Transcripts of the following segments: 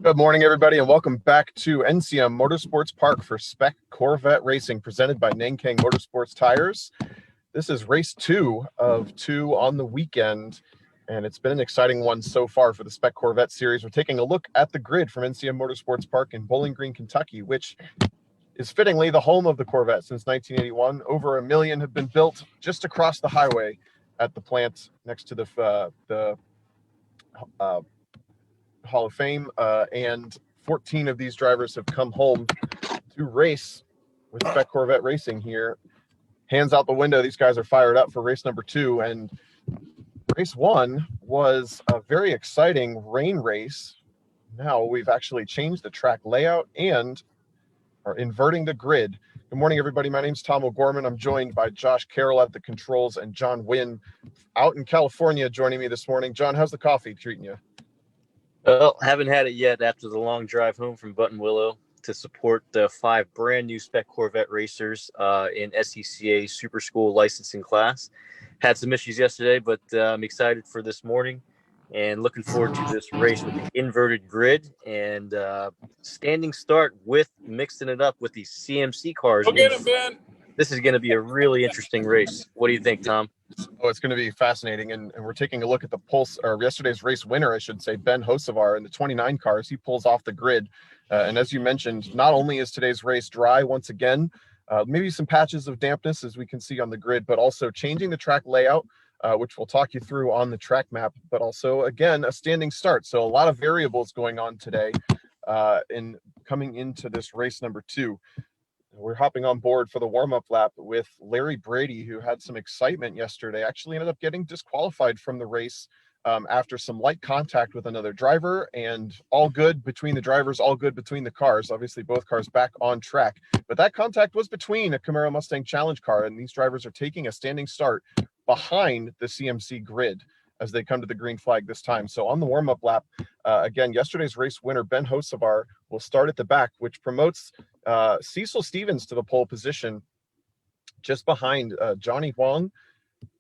Good morning, everybody, and welcome back to NCM Motorsports Park for Spec Corvette Racing, presented by Nankang Motorsports Tires. This is race 2 of 2 on the weekend, and it's been an exciting one so far for the Spec Corvette series. We're taking a look at the grid from NCM Motorsports Park in Bowling Green, Kentucky, which is fittingly the home of the Corvette since 1981. Over 1 million have been built just across the highway at the plant next to the Hall of Fame, and 14 of these drivers have come home to race with Spec Corvette Racing here. Hands out the window, these guys are fired up for race number 2, and race 1 was a very exciting rain race. Now we've actually changed the track layout and are inverting the grid. Good morning, everybody. My name's Tom O'Gorman. I'm joined by Josh Carroll at the controls and John Wynn out in California joining me this morning. John, how's the coffee treating you? Well, haven't had it yet after the long drive home from Buttonwillow to support the 5 brand new Spec Corvette racers in SCCA Super School licensing class. Had some issues yesterday, but I'm excited for this morning and looking forward to this race with the inverted grid and standing start with mixing it up with these CMC cars. Go get him, Ben. This is going to be a really interesting race. What do you think, Tom? Oh, it's going to be fascinating, and we're taking a look at the pulse, or yesterday's race winner, I should say, Ben Hocevar in the 29 cars. He pulls off the grid, and as you mentioned, not only is today's race dry once again, maybe some patches of dampness as we can see on the grid, but also changing the track layout, which we'll talk you through on the track map, but also, again, a standing start. So a lot of variables going on today in coming into this race number 2. We're hopping on board for the warm-up lap with Larry Brady, who had some excitement yesterday, actually ended up getting disqualified from the race after some light contact with another driver, and all good between the drivers, all good between the cars. Obviously, both cars back on track, but that contact was between a Camaro Mustang Challenge car, and these drivers are taking a standing start behind the CMC grid as they come to the green flag this time. So on the warm-up lap, again, yesterday's race winner, Ben Hocevar, will start at the back, which promotes Cecil Stevens to the pole position just behind Johnny Huang.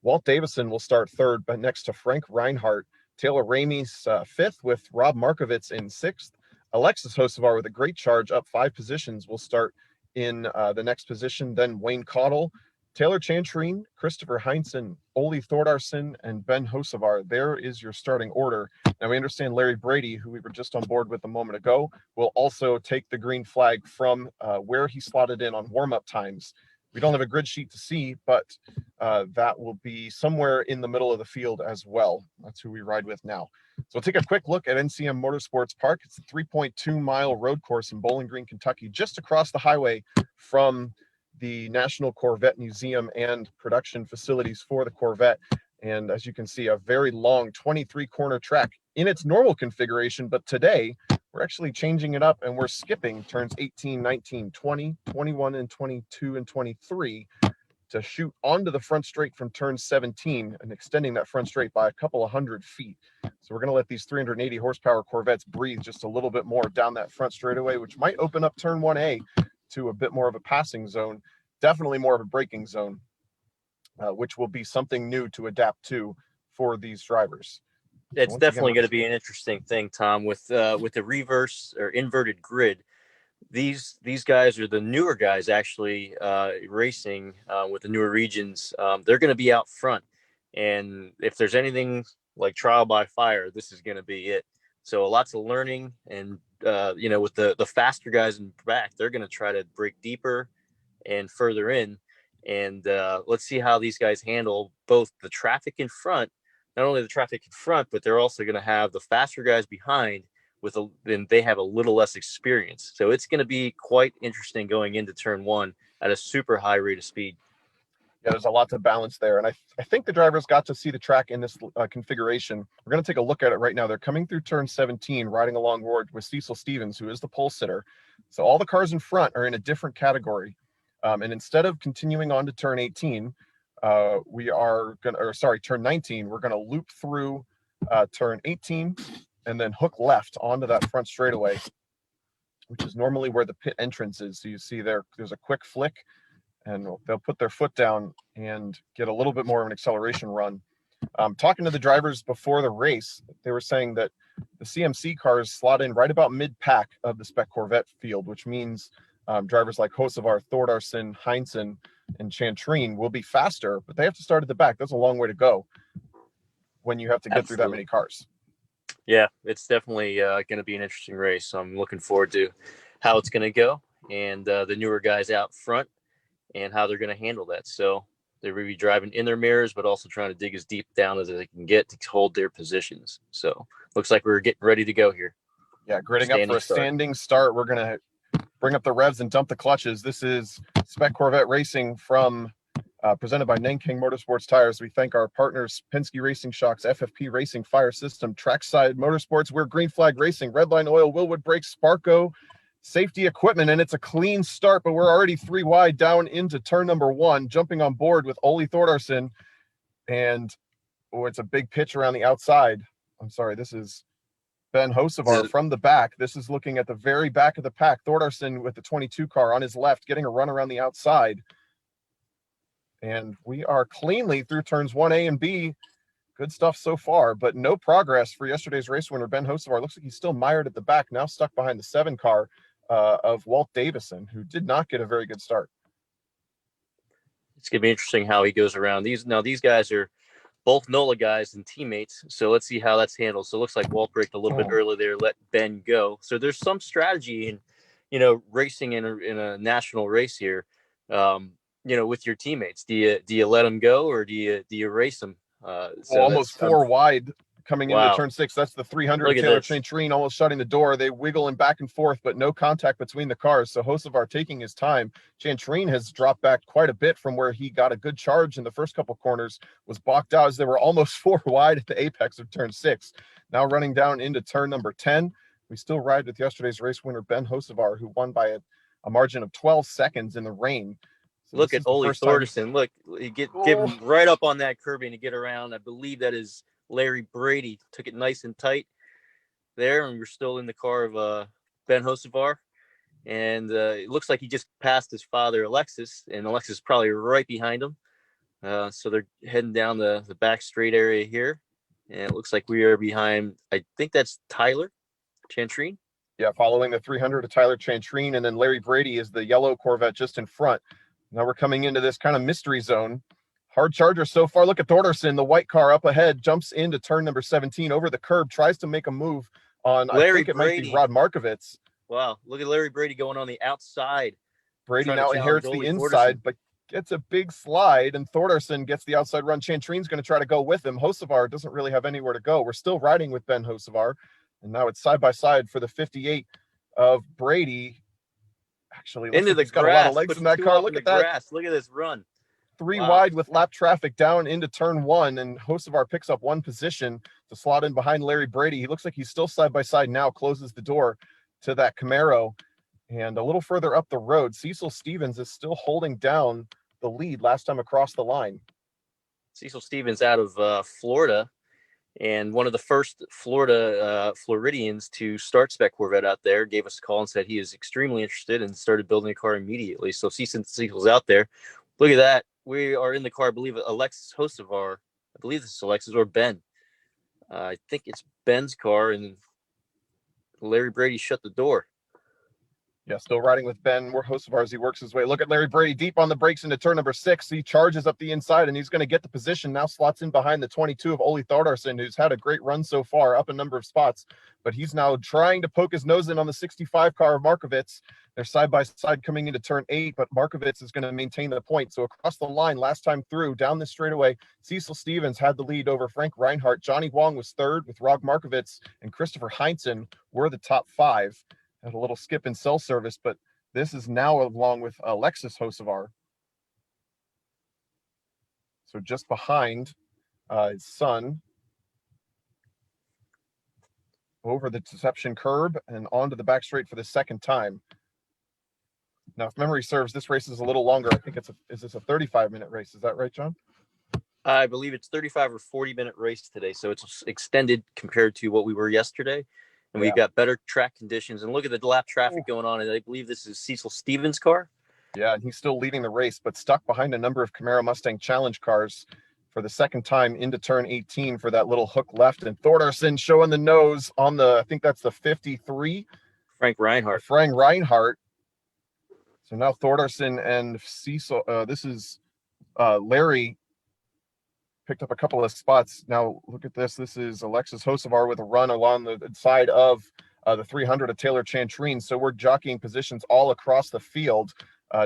Walt Davison will start third, but next to Frank Reinhardt. Taylor Ramey's 5th, with Rob Markovitz in 6th. Alexis Hocevar with a great charge up 5 positions will start in the next position. Then Wayne Caudle, Taylor Chantrine, Christopher Heinzen, Ole Thordarson, and Ben Hocevar. There is your starting order. Now we understand Larry Brady, who we were just on board with a moment ago, will also take the green flag from where he slotted in on warm-up times. We don't have a grid sheet to see, but that will be somewhere in the middle of the field as well. That's who we ride with now. So we'll take a quick look at NCM Motorsports Park. It's a 3.2-mile road course in Bowling Green, Kentucky, just across the highway from the National Corvette Museum and production facilities for the Corvette. And as you can see, a very long 23-corner track in its normal configuration, but today we're actually changing it up and we're skipping turns 18, 19, 20, 21, and 22, and 23 to shoot onto the front straight from turn 17 and extending that front straight by a couple of 100 feet. So we're going to let these 380 horsepower Corvettes breathe just a little bit more down that front straightaway, which might open up turn 1A to a bit more of a passing zone, definitely more of a braking zone, which will be something new to adapt to for these drivers. It's definitely going to be an interesting thing, Tom, with the reverse or inverted grid. These guys are the newer guys actually racing with the newer regions. They're going to be out front, and if there's anything like trial by fire, this is going to be it. So lots of learning, and with the faster guys in back, they're going to try to break deeper and further in, and let's see how these guys handle both the traffic in front. Not only the traffic in front, but they're also going to have the faster guys behind then they have a little less experience. So it's going to be quite interesting going into turn 1 at a super high rate of speed. Yeah, there's a lot to balance there. And I think the drivers got to see the track in this configuration. We're going to take a look at it right now. They're coming through turn 17, riding along board with Cecil Stevens, who is the pole sitter. So all the cars in front are in a different category. And instead of continuing on to turn 18, turn 19, we're going to loop through turn 18 and then hook left onto that front straightaway, which is normally where the pit entrance is. So you see there's a quick flick, and they'll put their foot down and get a little bit more of an acceleration run. Talking to the drivers before the race, they were saying that The CMC cars slot in right about mid-pack of the Spec Corvette field, which means drivers like Hocevar, Thordarson, Heinzen, and Chantrine will be faster, but they have to start at the back. That's a long way to go when you have to get through that many cars. Yeah, it's definitely going to be an interesting race. So I'm looking forward to how it's going to go, and the newer guys out front and how they're going to handle that. So they're going to be driving in their mirrors, but also trying to dig as deep down as they can get to hold their positions. So looks like we're getting ready to go here. Yeah, gridding up for a standing start. We're going to bring up the revs and dump the clutches. This is Spec Corvette Racing from presented by Nanking Motorsports Tires. We thank our partners, Penske Racing Shocks, FFP Racing, Fire System, Trackside Motorsports, We're Green Flag Racing, Redline Oil, Willwood Brakes, Sparco, Safety Equipment, and it's a clean start, but we're already 3 wide down into turn number 1, jumping on board with Ole Thordarson, and it's a big pitch around the outside. I'm sorry, this is Ben Hocevar from the back. This is looking at the very back of the pack. Thordarson with the 22 car on his left, getting a run around the outside. And we are cleanly through turns 1A and B. Good stuff so far, but no progress for yesterday's race winner, Ben Hocevar. Looks like he's still mired at the back, now stuck behind the 7 car of Walt Davison, who did not get a very good start. It's going to be interesting how he goes around. These guys are both NOLA guys and teammates, so let's see how that's handled. So it looks like Walt braked a little bit early there, let Ben go. So there's some strategy in, racing in a national race here. With your teammates, do you let them go or do you race them? So almost 4 wide coming into turn 6. That's the 300 Taylor Chantrine almost shutting the door. They wiggle back and forth, but no contact between the cars. So Hocevar taking his time. Chantrine has dropped back quite a bit from where he got a good charge in the first couple corners, was balked out as they were almost 4 wide at the apex of turn 6. Now running down into turn number 10. We still ride with yesterday's race winner, Ben Hocevar, who won by a margin of 12 seconds in the rain. So look at Ole Thordarson. Look, give him right up on that curbing to get around. I believe that is Larry Brady. Took it nice and tight there, and we're still in the car of Ben Hocevar. And it looks like he just passed his father, Alexis, and Alexis is probably right behind him. So they're heading down the back straight area here. And it looks like we are behind, I think that's Tyler Chantrine. Yeah, following the 300 of Tyler Chantrine, and then Larry Brady is the yellow Corvette just in front. Now we're coming into this kind of mystery zone. Hard charger so far. Look at Thordarson, the white car up ahead, jumps into turn number 17 over the curb, tries to make a move on, Larry I think it Brady. Might be Rod Markovitz. Wow, look at Larry Brady going on the outside. Brady now inherits the inside, but gets a big slide, and Thordarson gets the outside run. Chantrine's going to try to go with him. Hocevar doesn't really have anywhere to go. We're still riding with Ben Hocevar, and now it's side by side for the 58 of Brady. Actually, into the he's got a lot of legs in that car. Look at that. Grass. Look at this run. 3 wide with lap traffic down into turn 1, and Hocevar picks up 1 position to slot in behind Larry Brady. He looks like he's still side by side now, closes the door to that Camaro. And a little further up the road, Cecil Stevens is still holding down the lead last time across the line. Cecil Stevens out of Florida, and one of the first Floridians to start Spec Corvette out there, gave us a call and said he is extremely interested and started building a car immediately. So Cecil's out there. Look at that. We are in the car, I believe, Alexis Hocevar. I believe this is Alexis or Ben. I think it's Ben's car, and Larry Brady shut the door. Yeah, still riding with Ben Hocevar as he works his way. Look at Larry Brady deep on the brakes into turn number 6. He charges up the inside, and he's going to get the position. Now slots in behind the 22 of Ole Thordarson, who's had a great run so far, up a number of spots. But he's now trying to poke his nose in on the 65 car of Markovitz. They're side by side coming into turn 8, but Markovitz is going to maintain the point. So across the line, last time through, down this straightaway, Cecil Stevens had the lead over Frank Reinhardt. Johnny Wong was third with Rog Markovitz, and Christopher Heinzen were the top 5. Had a little skip in cell service, but this is now along with Alexis Hocevar. So just behind his son, over the deception curb and onto the back straight for the second time. Now, if memory serves, this race is a little longer. I think is this a 35-minute race? Is that right, John? I believe it's 35 or 40-minute race today, so it's extended compared to what we were yesterday. And we've got better track conditions. And look at the lap traffic going on. And I believe this is Cecil Stevens' car. Yeah, and he's still leading the race, but stuck behind a number of Camaro Mustang Challenge cars for the second time into turn 18 for that little hook left, and Thordarson showing the nose on the, I think that's the 53. Frank Reinhardt. Frank Reinhardt. So now Thordarson and Cecil, this is Larry picked up a couple of spots. Now look at this. This is Alexis Hocevar with a run along the side of the 300 of Taylor Chantrine. So we're jockeying positions all across the field.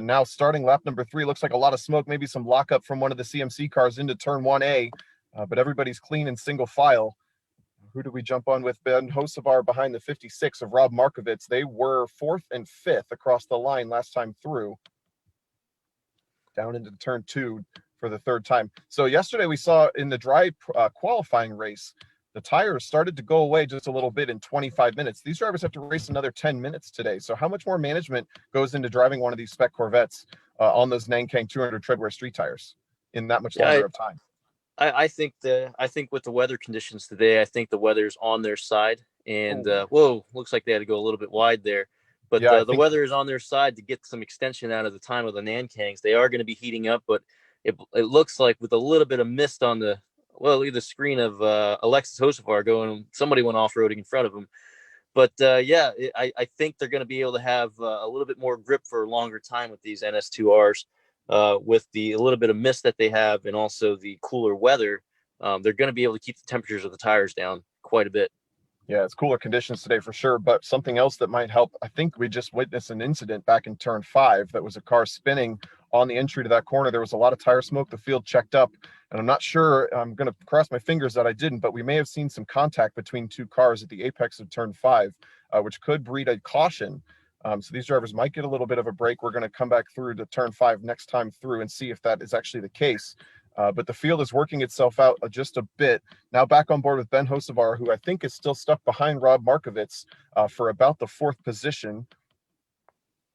Now starting lap number 3, looks like a lot of smoke, maybe some lockup from one of the CMC cars into turn 1A, but everybody's clean in single file. Who do we jump on with? Ben Hocevar behind the 56 of Rob Markovitz. They were 4th and 5th across the line last time through. Down into turn 2 for the 3rd time. So yesterday we saw in the dry qualifying race, the tires started to go away just a little bit in 25 minutes. These drivers have to race another 10 minutes today. So how much more management goes into driving one of these Spec Corvettes on those Nankang 200 treadwear street tires in that much longer of time? I think with the weather conditions today, I think the weather's on their side. And whoa, looks like they had to go a little bit wide there. But yeah, the weather is on their side to get some extension out of the time of the Nankangs. They are going to be heating up, but it looks like with a little bit of mist on the screen of Alexis Hocevar going, somebody went off-roading in front of him. But I think they're going to be able to have a little bit more grip for a longer time with these NS2Rs. With a little bit of mist that they have and also the cooler weather, they're going to be able to keep the temperatures of the tires down quite a bit. Yeah, it's cooler conditions today for sure. But something else that might help, I think we just witnessed an incident back in turn 5 that was a car spinning on the entry to that corner. There was a lot of tire smoke. The field checked up, and I'm not sure, I'm going to cross my fingers that I didn't, but we may have seen some contact between 2 cars at the apex of turn 5, which could breed a caution. So these drivers might get a little bit of a break. We're going to come back through to turn 5 next time through and see if that is actually the case. But the field is working itself out just a bit. Now back on board with Ben Hocevar, who I think is still stuck behind Rob Markovitz for about the 4th position.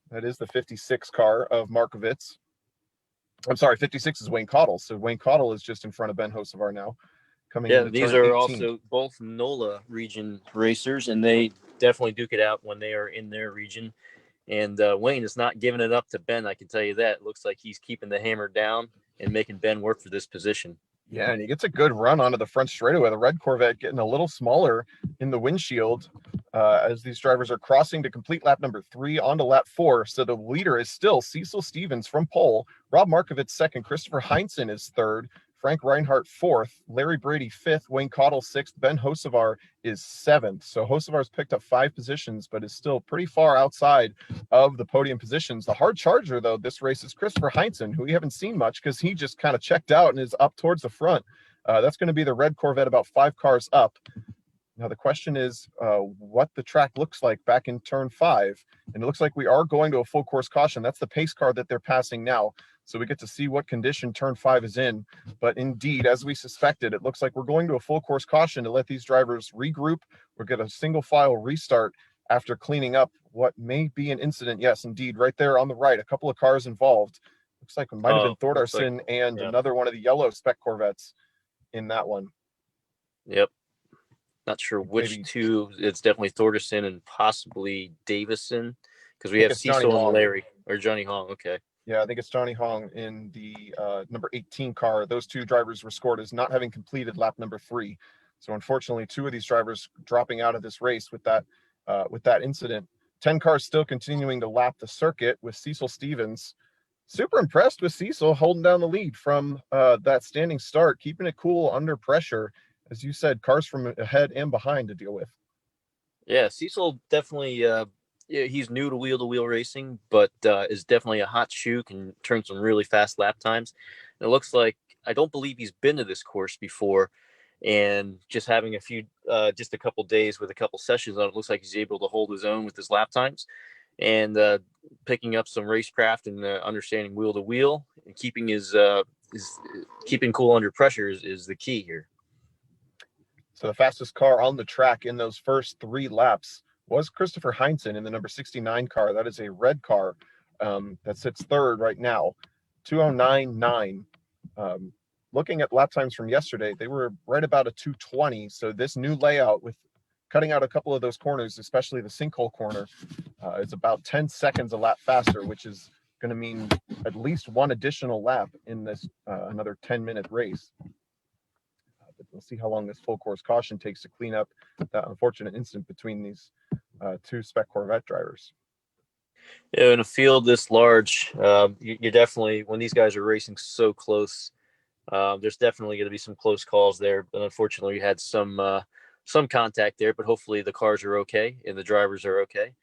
That is the 56 car of Markovitz. I'm sorry, 56 is Wayne Cottle. So Wayne Cottle is just in front of Ben Hocevar now. These are 18. Also both NOLA region racers, and they definitely duke it out when they are in their region. And Wayne is not giving it up to Ben, I can tell you that. It looks like he's keeping the hammer down and making Ben work for this position. Yeah, and he gets a good run onto the front straightaway. The red Corvette getting a little smaller in the windshield as these drivers are crossing to complete lap number 3 onto lap 4. So the leader is still Cecil Stevens from pole, Rob Markovitz 2nd, Christopher Heinzen is 3rd, Frank Reinhardt 4th, Larry Brady 5th, Wayne Cottle 6th, Ben Hocevar is 7th. So Hocevar's picked up 5 positions, but is still pretty far outside of the podium positions. The hard charger, though, this race is Christopher Heinzen, who we haven't seen much because he just kind of checked out and is up towards the front. That's going to be the red Corvette about 5 cars up. Now, the question is what the track looks like back in turn 5. And it looks like we are going to a full course caution. That's the pace car that they're passing now. So we get to see what condition turn 5 is in. But indeed, as we suspected, it looks like we're going to a full course caution to let these drivers regroup or get a single file restart after cleaning up what may be an incident. Yes, indeed, right there on the right, a couple of cars involved. Looks like it might have been Thordarson and another one of the yellow Spec Corvettes in that one. Yep. Not sure which two. It's definitely Thordarson and possibly Davison, because we have Cecil and Larry, or Johnny Hong. Okay. Yeah, I think it's Johnny Hong in the number 18 car. Those 2 drivers were scored as not having completed lap number 3. So unfortunately, 2 of these drivers dropping out of this race with that incident. 10 cars still continuing to lap the circuit with Cecil Stevens. Super impressed with Cecil holding down the lead from that standing start, keeping it cool under pressure. As you said, cars from ahead and behind to deal with. Yeah, Cecil definitely, he's new to wheel racing, but is definitely a hot shoe, can turn some really fast lap times. And it looks like, I don't believe he's been to this course before, and just having just a couple days with a couple sessions on it, looks like he's able to hold his own with his lap times, and picking up some racecraft and understanding wheel to wheel and keeping keeping cool under pressure is the key here. So the fastest car on the track in those first 3 laps was Christopher Heinzen in the number 69 car. That is a red car that sits 3rd right now, 2:09.9. Looking at lap times from yesterday, they were right about a 2:20. So this new layout with cutting out a couple of those corners, especially the sinkhole corner, is about 10 seconds a lap faster, which is going to mean at least 1 additional lap in this another 10-minute race. We'll see how long this full course caution takes to clean up that unfortunate incident between these two Spec Corvette drivers. Yeah, in a field this large, you definitely, when these guys are racing so close, there's definitely going to be some close calls there. But unfortunately, we had some contact there. But hopefully, the cars are okay and the drivers are okay.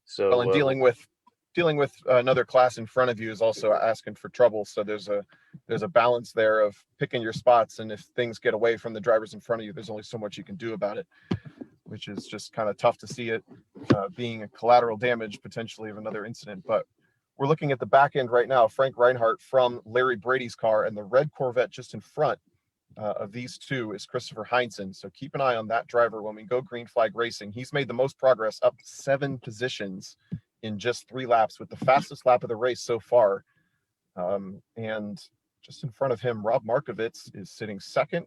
So, well, and dealing with another class in front of you is also asking for trouble. So there's a balance there of picking your spots, and if things get away from the drivers in front of you, there's only so much you can do about it, which is just kind of tough to see it being a collateral damage potentially of another incident. But we're looking at the back end right now. Frank Reinhardt from Larry Brady's car, and the red Corvette just in front of these two is Christopher Heinzen. So keep an eye on that driver when we go green flag racing. He's made the most progress, up 7 positions in just 3 laps, with the fastest lap of the race so far. And just in front of him, Rob Markovitz is sitting second,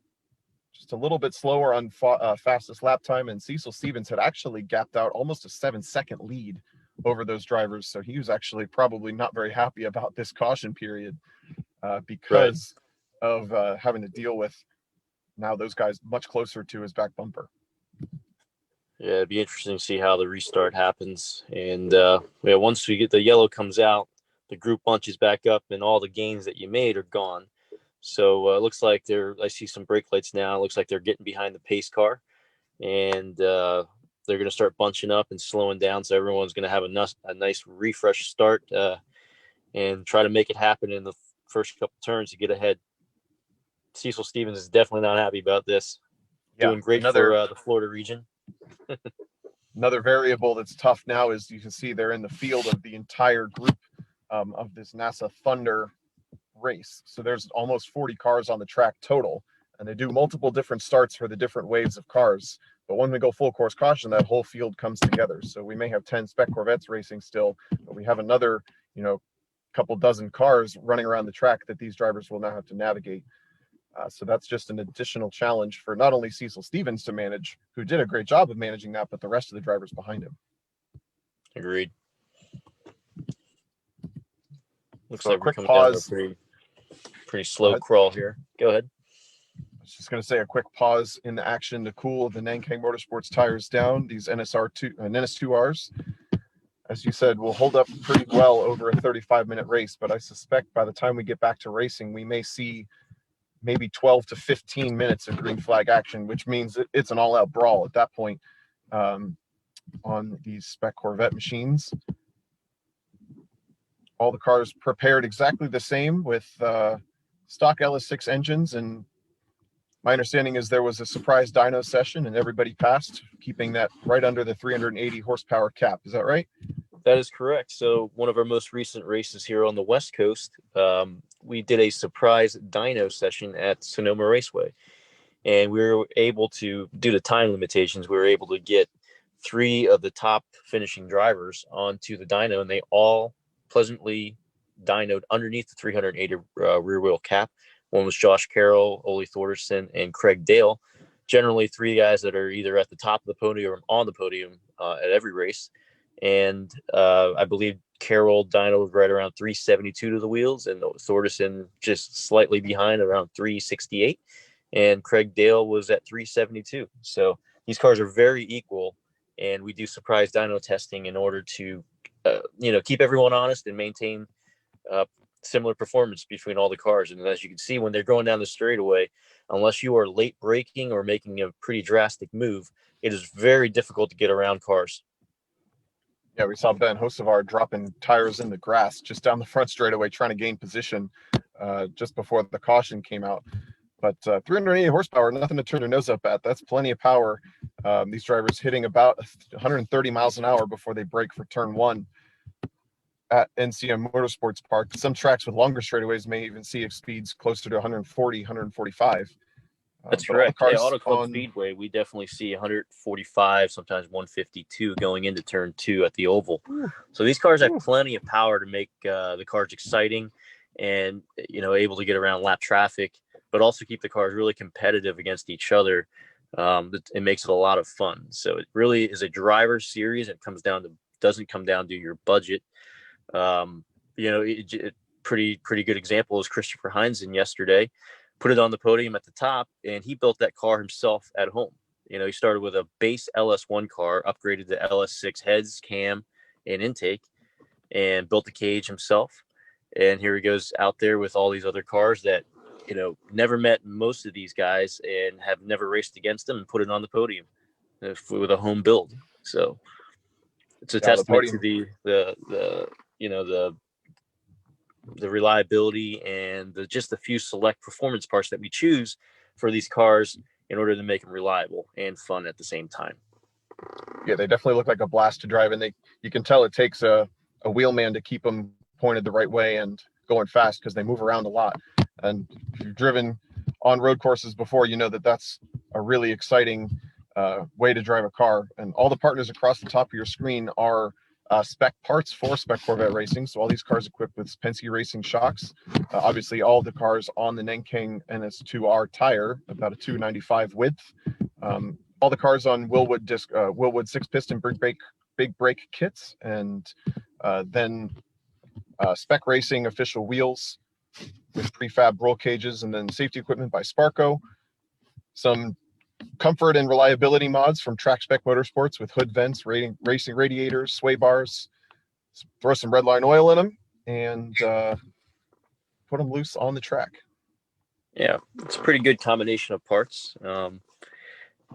just a little bit slower on fastest lap time. And Cecil Stevens had actually gapped out almost a 7-second lead over those drivers. So he was actually probably not very happy about this caution period because of having to deal with now those guys much closer to his back bumper. Yeah, it'd be interesting to see how the restart happens. And once we get the yellow comes out, the group bunches back up, and all the gains that you made are gone. So it looks like I see some brake lights now. It looks like they're getting behind the pace car, and they're going to start bunching up and slowing down. So everyone's going to have a nice refresh start and try to make it happen in the first couple turns to get ahead. Cecil Stevens is definitely not happy about this. Yeah, doing great for the Florida region. Another variable that's tough now is you can see they're in the field of the entire group of this NASA Thunder race. So there's almost 40 cars on the track total, and they do multiple different starts for the different waves of cars. But when we go full course caution, that whole field comes together. So we may have 10 Spec Corvettes racing still, but we have another, couple dozen cars running around the track that these drivers will now have to navigate. So that's just an additional challenge for not only Cecil Stevens to manage, who did a great job of managing that, but the rest of the drivers behind him. Agreed. Looks so like a quick we're coming pause. down a pretty slow crawl here. Go ahead. I was just going to say a quick pause in the action to cool the Nankang Motorsports tires down. These NS2Rs, as you said, will hold up pretty well over a 35-minute race. But I suspect by the time we get back to racing, we may see maybe 12 to 15 minutes of green flag action, which means it's an all-out brawl at that point on these Spec Corvette machines. All the cars prepared exactly the same with stock LS6 engines, and my understanding is there was a surprise dyno session and everybody passed, keeping that right under the 380 horsepower cap. Is that right? That is correct. So one of our most recent races here on the West Coast, we did a surprise dyno session at Sonoma Raceway, and we were able to, due to time limitations, we were able to get 3 of the top finishing drivers onto the dyno, and they all pleasantly dynoed underneath the 380 rear wheel cap. One was Josh Carroll, Ole Thorderson, and Craig Dale. Generally 3 guys that are either at the top of the podium or on the podium at every race. And I believe Carroll dynoed right around 372 to the wheels, and Thorderson just slightly behind around 368. And Craig Dale was at 372. So these cars are very equal, and we do surprise dyno testing in order to, keep everyone honest and maintain similar performance between all the cars. And as you can see, when they're going down the straightaway, unless you are late braking or making a pretty drastic move, it is very difficult to get around cars. Yeah, we saw Ben Hocevar dropping tires in the grass just down the front straightaway, trying to gain position just before the caution came out. But 380 horsepower, nothing to turn your nose up at. That's plenty of power. These drivers hitting about 130 miles an hour before they brake for turn 1 at NCM Motorsports Park. Some tracks with longer straightaways may even see speeds closer to 140, 145. That's correct. Yeah, Auto Club Speedway, we definitely see 145, sometimes 152 going into turn 2 at the oval. So these cars have plenty of power to make the cars exciting and, able to get around lap traffic, but also keep the cars really competitive against each other. It makes it a lot of fun. So it really is a driver series. It doesn't come down to your budget. Pretty good example is Christopher Heinzen yesterday. put it on the podium at the top, and he built that car himself at home. You know, he started with a base LS1 car, upgraded to LS6 heads, cam, and intake, and built the cage himself. And here he goes out there with all these other cars that, you know, never met most of these guys and have never raced against them, and put it on the podium with a home build. So it's a testament to the you know, the reliability and just the few select performance parts that we choose for these cars in order to make them reliable and fun at the same time. Yeah, they definitely look like a blast to drive, and you can tell it takes a wheelman to keep them pointed the right way and going fast, because they move around a lot. And if you've driven on road courses before, you know that that's a really exciting way to drive a car. And all the partners across the top of your screen are spec parts for Spec Corvette Racing. So all these cars equipped with Penske Racing shocks. Obviously, all the cars on the Nanking NS2R tire, about a 295 width. All the cars on Willwood 6-piston big brake kits, and then Spec Racing official wheels with prefab roll cages, and then safety equipment by Sparco. Some comfort and reliability mods from Track Spec Motorsports with hood vents, racing radiators, sway bars. Throw some redline oil in them and put them loose on the track. Yeah, it's a pretty good combination of parts,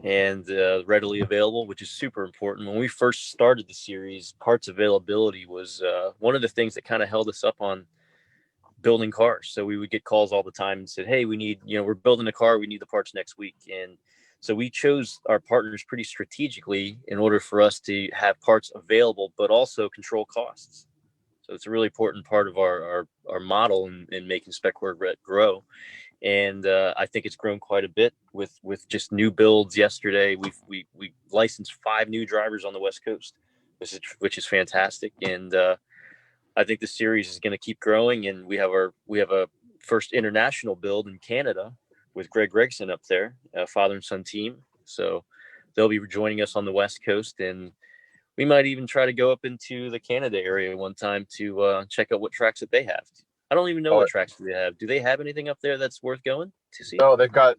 and readily available, which is super important. When we first started the series, parts availability was one of the things that kind of held us up on building cars. So we would get calls all the time and said, hey, we need, you know, we're building a car, we need the parts next week. And so we chose our partners pretty strategically in order for us to have parts available, but also control costs. So it's a really important part of our model in making Spec Corvette grow. And I think it's grown quite a bit with just new builds. Yesterday, we licensed 5 new drivers on the West Coast, which is fantastic. And I think the series is going to keep growing. And we have a first international build in Canada with Greg Gregson up there, a father and son team. So they'll be joining us on the West Coast, and we might even try to go up into the Canada area one time to check out what tracks that they have. I don't even know what tracks they have. Do they have anything up there that's worth going to see? Oh, they've got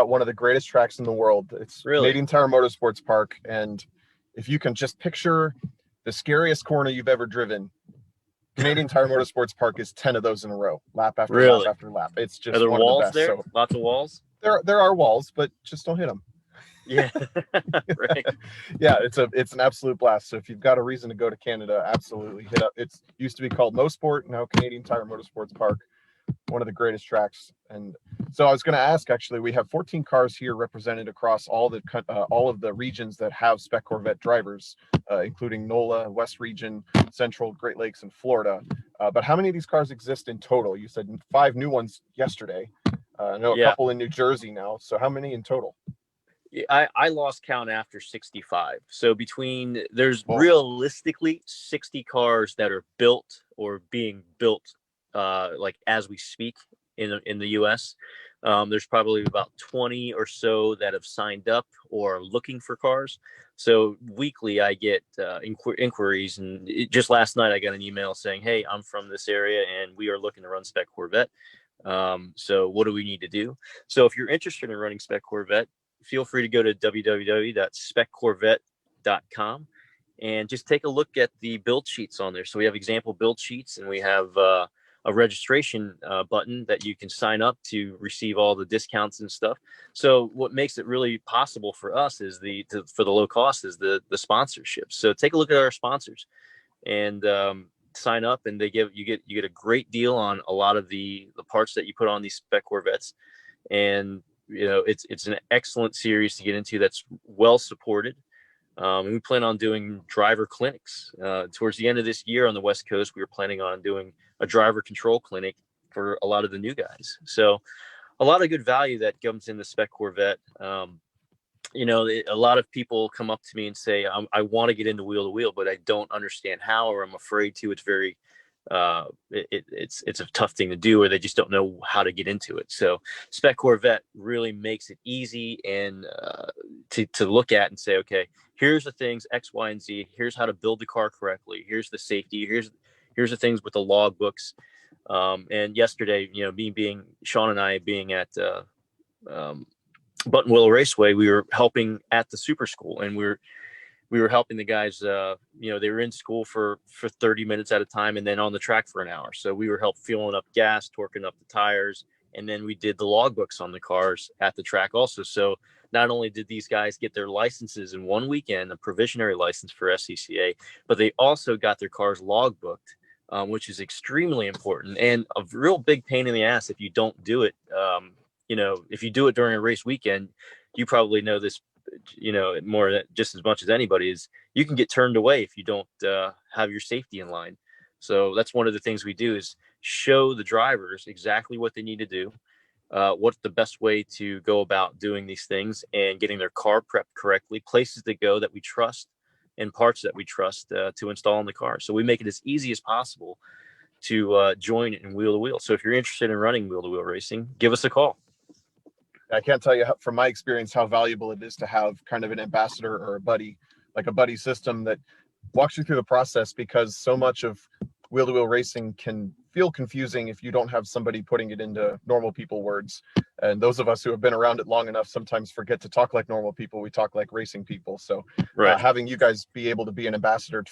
one of the greatest tracks in the world. It's Canadian Tire Motorsports Park, and if you can just picture the scariest corner you've ever driven, Canadian Tire Motorsports Park is 10 of those in a row, lap after lap after lap. It's just are there one walls of the best. there? So, lots of walls. There are walls, but just don't hit them. Yeah, right. Yeah, it's an absolute blast. So if you've got a reason to go to Canada, absolutely hit up. It's used to be called Mosport, now Canadian Tire Motorsports Park. One of the greatest tracks. And so I was going to ask, actually, we have 14 cars here represented across all of the regions that have Spec Corvette drivers, including NOLA, West Region, Central, Great Lakes, and Florida. But how many of these cars exist in total? You said 5 new ones yesterday. I know a couple in New Jersey now. So how many in total? I lost count after 65. So there's realistically 60 cars that are built or being built like as we speak in the US. There's probably about 20 or so that have signed up or are looking for cars. So weekly I get inquiries, and just last night I got an email saying, hey, I'm from this area and we are looking to run Spec Corvette. So what do we need to do? So if you're interested in running Spec Corvette, feel free to go to www.speccorvette.com and just take a look at the build sheets on there. So we have example build sheets, and we have a registration button that you can sign up to receive all the discounts and stuff. So what makes it really possible for us is for the low cost is the sponsorship. So take a look at our sponsors and sign up, and you get a great deal on a lot of the parts that you put on these Spec Corvettes. And you know, it's an excellent series to get into that's well supported. And we plan on doing driver clinics towards the end of this year on the West Coast. We were planning on doing a driver control clinic for a lot of the new guys. So a lot of good value that comes in the Spec Corvette. You know, a lot of people come up to me and say, I want to get into wheel to wheel, but I don't understand how, or I'm afraid to. It's very it's a tough thing to do, or they just don't know how to get into it. So Spec Corvette really makes it easy and to look at and say, okay, here's the things X, Y, and Z. Here's how to build the car correctly. Here's the safety. Here's the things with the log books. And yesterday, Sean and I being at Button Willow Raceway, we were helping at the super school, and we were helping the guys. They were in school for 30 minutes at a time, and then on the track for an hour. So we were filling up gas, torquing up the tires, and then we did the logbooks on the cars at the track also. So not only did these guys get their licenses in one weekend, a provisionary license for SCCA, but they also got their cars logbooked, which is extremely important and a real big pain in the ass if you don't do it. If you do it during a race weekend, you probably know this, more just as much as anybody, is you can get turned away if you don't have your safety in line. So that's one of the things we do, is show the drivers exactly what they need to do, what's the best way to go about doing these things and getting their car prepped correctly, places to go that we trust, and parts that we trust to install in the car. So we make it as easy as possible to join in wheel to wheel. So if you're interested in running wheel to wheel racing, give us a call. I can't tell you from my experience how valuable it is to have kind of an ambassador or a buddy, like a buddy system that walks you through the process, because so much of wheel to wheel racing can feel confusing if you don't have somebody putting it into normal people words. And those of us who have been around it long enough sometimes forget to talk like normal people. We talk like racing people. So Right. Having you guys be able to be an ambassador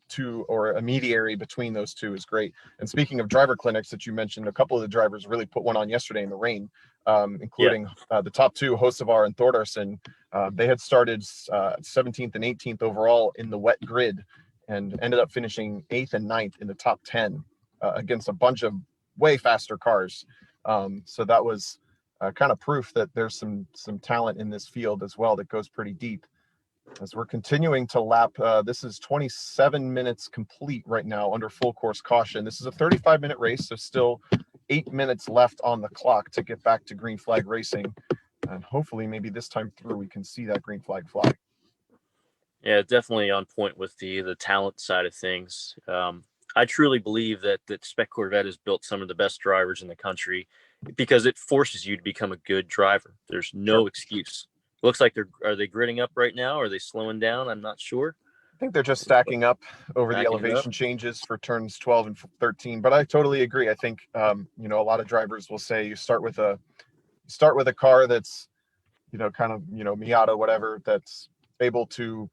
to or a mediary between those two is great. And speaking of driver clinics that you mentioned, a couple of the drivers really put one on yesterday in the rain, including the top two, Hocevar and Thordarson. They had started 17th and 18th overall in the wet grid and ended up finishing 8th and 9th in the top 10 against a bunch of way faster cars. So that was kind of proof that there's some talent in this field as well that goes pretty deep. As we're continuing to lap, this is 27 minutes complete right now under full course caution. This is a 35-minute race, so still 8 minutes left on the clock to get back to green flag racing. And hopefully maybe this time through we can see that green flag fly. Yeah, definitely on point with the talent side of things. I truly believe that Spec Corvette has built some of the best drivers in the country, because it forces you to become a good driver. There's no excuse. Looks like are they gridding up right now? Are they slowing down? I'm not sure. I think they're just stacking up over the elevation changes for turns 12 and 13. But I totally agree. I think a lot of drivers will say you start with a car that's kind of Miata, whatever, that's able to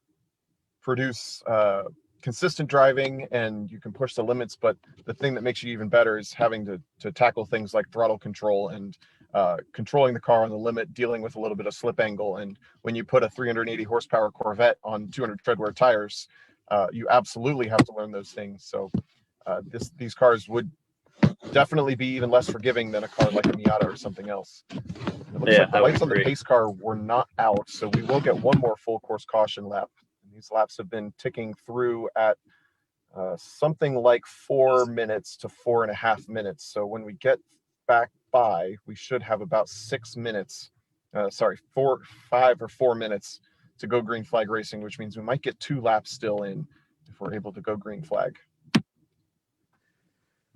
produce consistent driving, and you can push the limits. But the thing that makes you even better is having to tackle things like throttle control and controlling the car on the limit, dealing with a little bit of slip angle. And when you put a 380 horsepower Corvette on 200 treadwear tires, you absolutely have to learn those things. So these cars would definitely be even less forgiving than a car like a Miata or something else. It looks like the lights on the pace car were not out, so we will get one more full course caution lap. And these laps have been ticking through at something like 4 minutes to 4.5 minutes. So when we get back by, we should have about 6 minutes, 5 or 4 minutes to go green flag racing, which means we might get 2 laps still in if we're able to go green flag.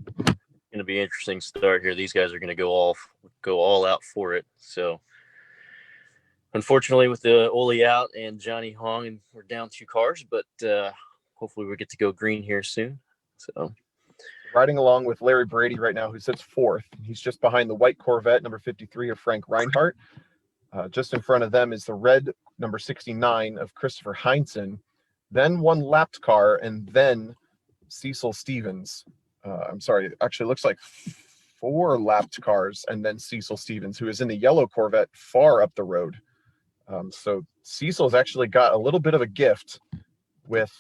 Going to be an interesting start here. These guys are going to go all out for it. So unfortunately with the Oli out and Johnny Hong, and we're down 2 cars, but hopefully we get to go green here soon. So riding along with Larry Brady right now, who sits 4th. He's just behind the white Corvette, number 53 of Frank Reinhardt. Just in front of them is the red number 69 of Christopher Heinzen, then one lapped car, and then Cecil Stevens. Actually looks like 4 lapped cars, and then Cecil Stevens, who is in the yellow Corvette far up the road. So Cecil's actually got a little bit of a gift with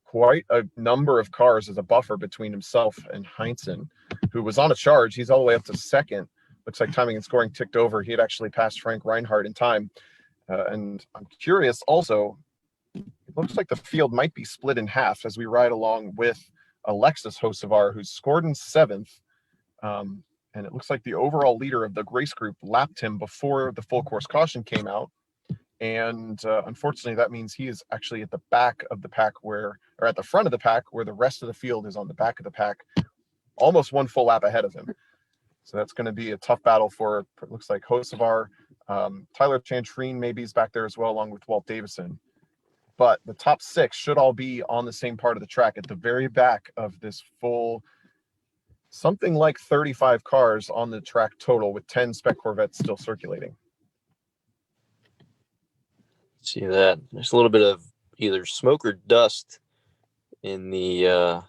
quite a number of cars as a buffer between himself and Heinzen, who was on a charge. He's all the way up to 2nd. Looks like timing and scoring ticked over. He had actually passed Frank Reinhardt in time. And I'm curious also, it looks like the field might be split in half as we ride along with Alexis Hocevar, who's scored in 7th. And it looks like the overall leader of the race group lapped him before the full course caution came out. And unfortunately, that means he is actually at the back of the pack or at the front of the pack, where the rest of the field is on the back of the pack, almost 1 full lap ahead of him. So that's going to be a tough battle for, it looks like, Hocevar. Tyler Chantrine maybe is back there as well, along with Walt Davison. But the top 6 should all be on the same part of the track at the very back of this full something like 35 cars on the track total, with 10 Spec Corvettes still circulating. See that? There's a little bit of either smoke or dust in the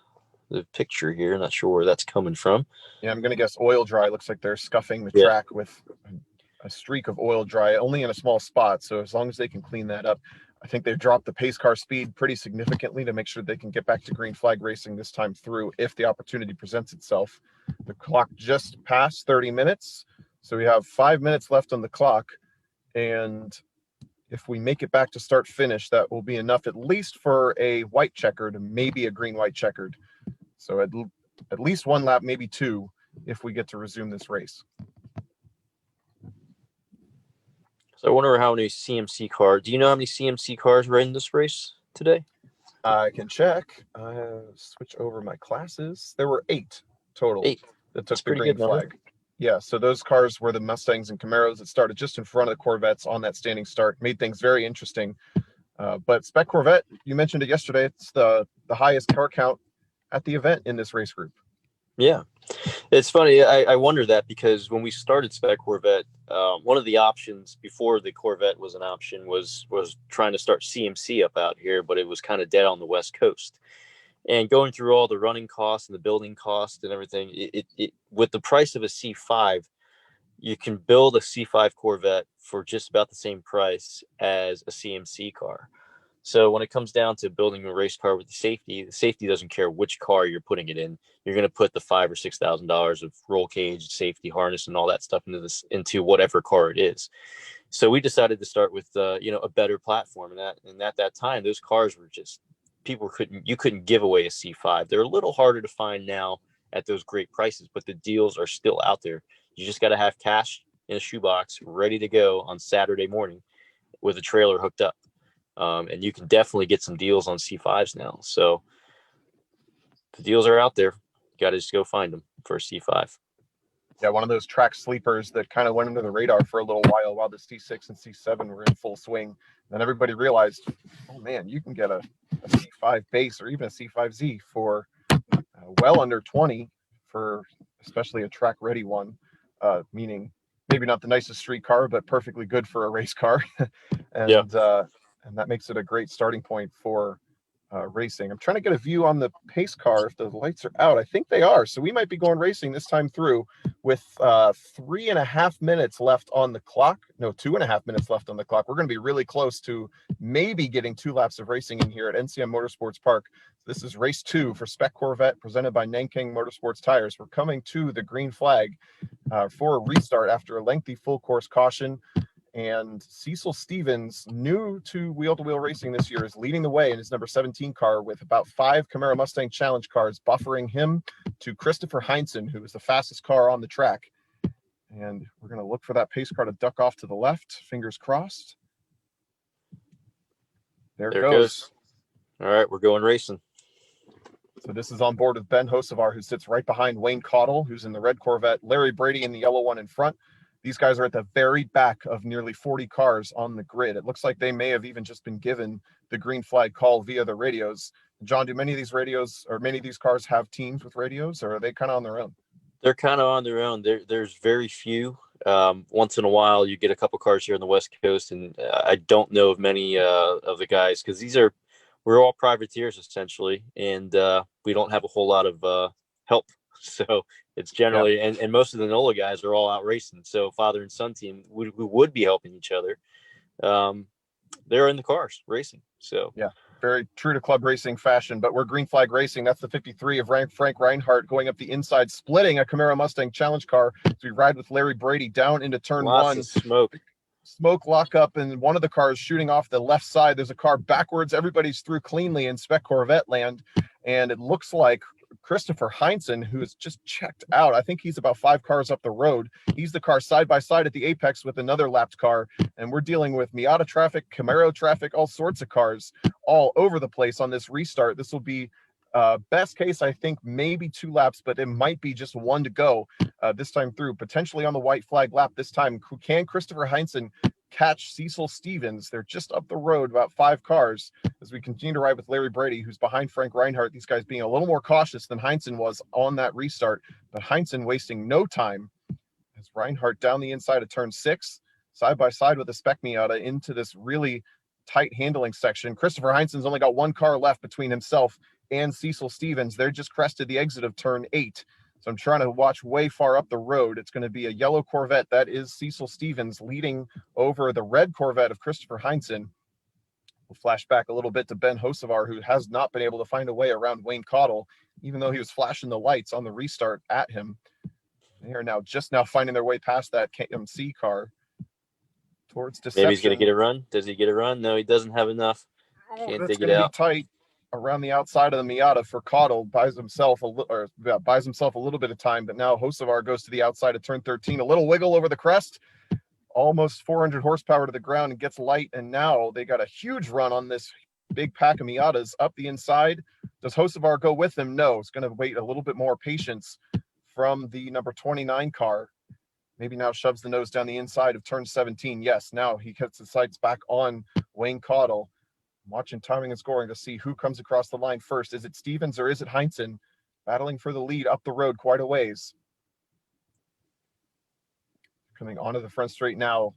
picture here. Not sure where that's coming from. Yeah, I'm going to guess oil dry. Looks like they're scuffing the track with a streak of oil dry, only in a small spot. So as long as they can clean that up, I think they've dropped the pace car speed pretty significantly to make sure they can get back to green flag racing this time through if the opportunity presents itself. The clock just passed 30 minutes. So we have 5 minutes left on the clock. And if we make it back to start finish, that will be enough at least for a white checkered, maybe a green white checkered. So at least one lap, maybe two, if we get to resume this race. So I wonder how many CMC cars. Do you know how many CMC cars were in this race today? I can check. Switch over my classes. There were 8 total that took the green flag. Yeah, so those cars were the Mustangs and Camaros that started just in front of the Corvettes on that standing start. Made things very interesting. But Spec Corvette, you mentioned it yesterday. It's the highest car count at the event in this race group. Yeah, it's funny. I wonder that because when we started Spec Corvette, one of the options before the Corvette was an option was trying to start CMC up out here, but it was kind of dead on the West Coast. And going through all the running costs and the building costs and everything, it with the price of a C5, you can build a C5 Corvette for just about the same price as a CMC car. So when it comes down to building a race car with the safety doesn't care which car you're putting it in. You're going to put the $5,000 or $6,000 of roll cage, safety harness, and all that stuff into whatever car it is. So we decided to start with a better platform, and at that time those cars were just you couldn't give away a C5. They're a little harder to find now at those great prices, but the deals are still out there. You just got to have cash in a shoebox ready to go on Saturday morning with a trailer hooked up. And you can definitely get some deals on C5s now. So the deals are out there. You got to just go find them for a C5. Yeah, one of those track sleepers that kind of went under the radar for a little while the C6 and C7 were in full swing. Then everybody realized, oh man, you can get a C5 base or even a C5Z for well under 20 for especially a track ready one, meaning maybe not the nicest street car, but perfectly good for a race car. And that makes it a great starting point for racing. I'm trying to get a view on the pace car if the lights are out. I think they are. So we might be going racing this time through with 3.5 minutes left on the clock. No, 2.5 minutes left on the clock. We're going to be really close to maybe getting 2 laps of racing in here at NCM Motorsports Park. This is race 2 for Spec Corvette presented by Nanking Motorsports Tires. We're coming to the green flag for a restart after a lengthy full course caution. And Cecil Stevens, new to wheel-to-wheel racing this year, is leading the way in his number 17 car with about 5 Camaro Mustang Challenge cars, buffering him to Christopher Heinzen, who is the fastest car on the track. And we're going to look for that pace car to duck off to the left. Fingers crossed. There it goes. All right, we're going racing. So this is on board with Ben Hocevar, who sits right behind Wayne Caudle, who's in the red Corvette, Larry Brady in the yellow one in front. These guys are at the very back of nearly 40 cars on the grid. It looks like they may have even just been given the green flag call via the radios. John, do many of these cars have teams with radios, or are they kind of on their own? They're kind of on their own. There's very few. Once in a while, you get a couple cars here on the West Coast, and I don't know of many of the guys because we're all privateers essentially, and we don't have a whole lot of help. So it's generally, and most of the NOLA guys are all out racing. So father and son team, we would be helping each other. They're in the cars racing. So yeah, very true to club racing fashion, but we're green flag racing. That's the 53 of Frank Reinhardt going up the inside, splitting a Camaro Mustang Challenge car as we ride with Larry Brady down into turn one. Lots of smoke lock up, and one of the cars shooting off the left side. There's a car backwards. Everybody's through cleanly in Spec Corvette land, and it looks like Christopher Heinzen, who is just checked out. I think he's about 5 cars up the road. He's the car side by side at the apex with another lapped car, and we're dealing with Miata traffic, Camaro traffic, all sorts of cars all over the place on this restart. This will be best case, I think, maybe 2 laps, but it might be just 1 to go this time through, potentially on the white flag lap this time. Can Christopher Heinzen catch Cecil Stevens. They're just up the road, about 5 cars, as we continue to ride with Larry Brady, who's behind Frank Reinhardt. These guys being a little more cautious than Heinzen was on that restart, but Heinzen wasting no time as Reinhardt down the inside of turn 6, side by side with the Spec Miata into this really tight handling section. Christopher Heinzen's only got 1 car left between himself and Cecil Stevens. They're just crested the exit of turn 8. So I'm trying to watch way far up the road. It's going to be a yellow Corvette. That is Cecil Stevens leading over the red Corvette of Christopher Heinzen. We'll flash back a little bit to Ben Hocevar, who has not been able to find a way around Wayne Cottle, even though he was flashing the lights on the restart at him. They are now just finding their way past that KMC car towards Deception. Maybe he's going to get a run. Does he get a run? No, he doesn't have enough. Can't dig it out. Be tight around the outside of the Miata for Cottle. Buys himself a little bit of time, but now Hocevar goes to the outside of turn 13. A little wiggle over the crest, almost 400 horsepower to the ground, and gets light. And now they got a huge run on this big pack of Miatas up the inside. Does Hocevar go with him? No, it's going to wait a little bit more patience from the number 29 car. Maybe now shoves the nose down the inside of turn 17. Yes, now he gets the sights back on Wayne Cottle. I'm watching timing and scoring to see who comes across the line first. Is it Stevens or is it Heinzen? Battling for the lead up the road quite a ways. Coming onto the front straight now.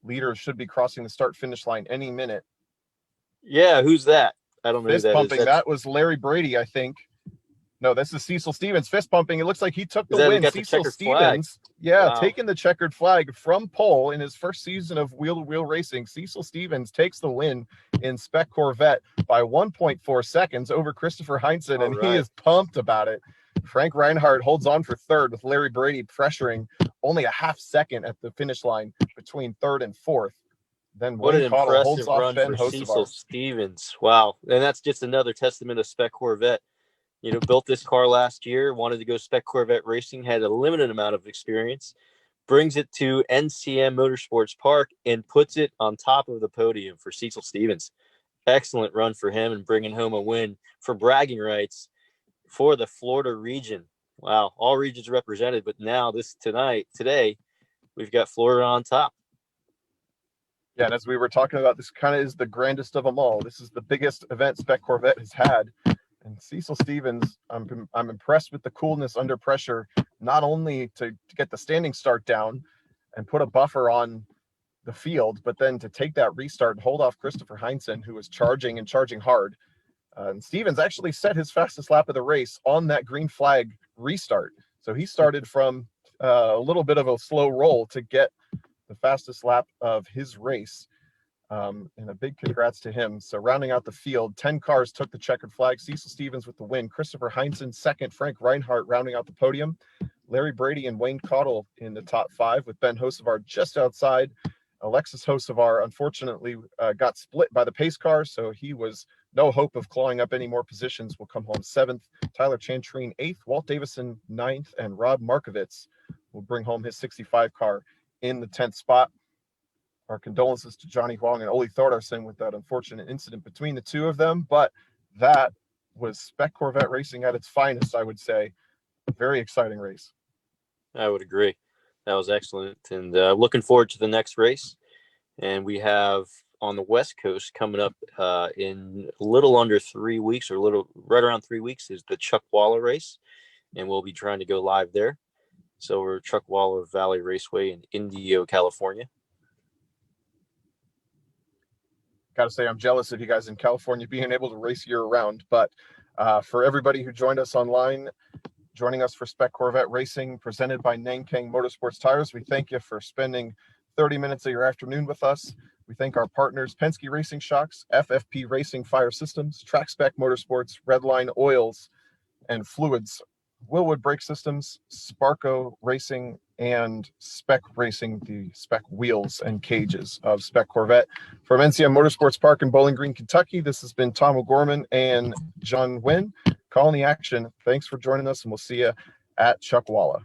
Leaders should be crossing the start-finish line any minute. Yeah, who's that? I don't know Fist who that pumping. is. That was Larry Brady, I think. No, this is Cecil Stevens fist pumping. It looks like he took the win. Cecil Stevens, wow, taking the checkered flag from pole in his first season of wheel-to-wheel racing. Cecil Stevens takes the win in Spec Corvette by 1.4 seconds over Christopher Heinzen, and he is pumped about it. Frank Reinhardt holds on for third with Larry Brady pressuring only a half second at the finish line between third and fourth. Then what an holds impressive off run Ben for Hocevar. Cecil Stevens. Wow, and that's just another testament of Spec Corvette. You know, built this car last year, wanted to go Spec Corvette racing, had a limited amount of experience, brings it to NCM Motorsports Park and puts it on top of the podium for Cecil Stevens. Excellent run for him and bringing home a win for bragging rights for the Florida region. Wow, all regions represented, but now today, we've got Florida on top. Yeah, and as we were talking about, this kind of is the grandest of them all. This is the biggest event Spec Corvette has had. And Cecil Stevens, I'm impressed with the coolness under pressure, not only to get the standing start down and put a buffer on the field, but then to take that restart and hold off Christopher Heinzen, who was charging hard. And Stevens actually set his fastest lap of the race on that green flag restart. So he started from a little bit of a slow roll to get the fastest lap of his race. And a big congrats to him. So rounding out the field, 10 cars took the checkered flag. Cecil Stevens with the win. Christopher Heinzen second. Frank Reinhardt rounding out the podium. Larry Brady and Wayne Cottle in the top 5 with Ben Hocevar just outside. Alexis Hocevar unfortunately got split by the pace car, so he was no hope of clawing up any more positions. Will come home 7th. Tyler Chantrine 8th. Walt Davison 9th. And Rob Markovitz will bring home his 65 car in the 10th spot. Our condolences to Johnny Huang and Ole Thordarson with that unfortunate incident between the two of them. But that was Spec Corvette racing at its finest, I would say. A very exciting race. I would agree. That was excellent. And looking forward to the next race. And we have on the West Coast coming up in a little under 3 weeks, or right around 3 weeks, is the Chuckwalla race. And we'll be trying to go live there. So we're Chuckwalla Valley Raceway in Indio, California. Got to say, I'm jealous of you guys in California being able to race year round. But for everybody who joined us online, joining us for Spec Corvette Racing, presented by Nankang Motorsports Tires, we thank you for spending 30 minutes of your afternoon with us. We thank our partners, Penske Racing Shocks, FFP Racing Fire Systems, Track Spec Motorsports, Redline Oils and Fluids, Willwood Brake Systems, Sparco Racing, and Spec Racing, the spec wheels and cages of Spec Corvette. From NCM Motorsports Park in Bowling Green, Kentucky, this has been Tom O'Gorman and John Wynn calling the action. Thanks for joining us, and we'll see you at Chuckwalla.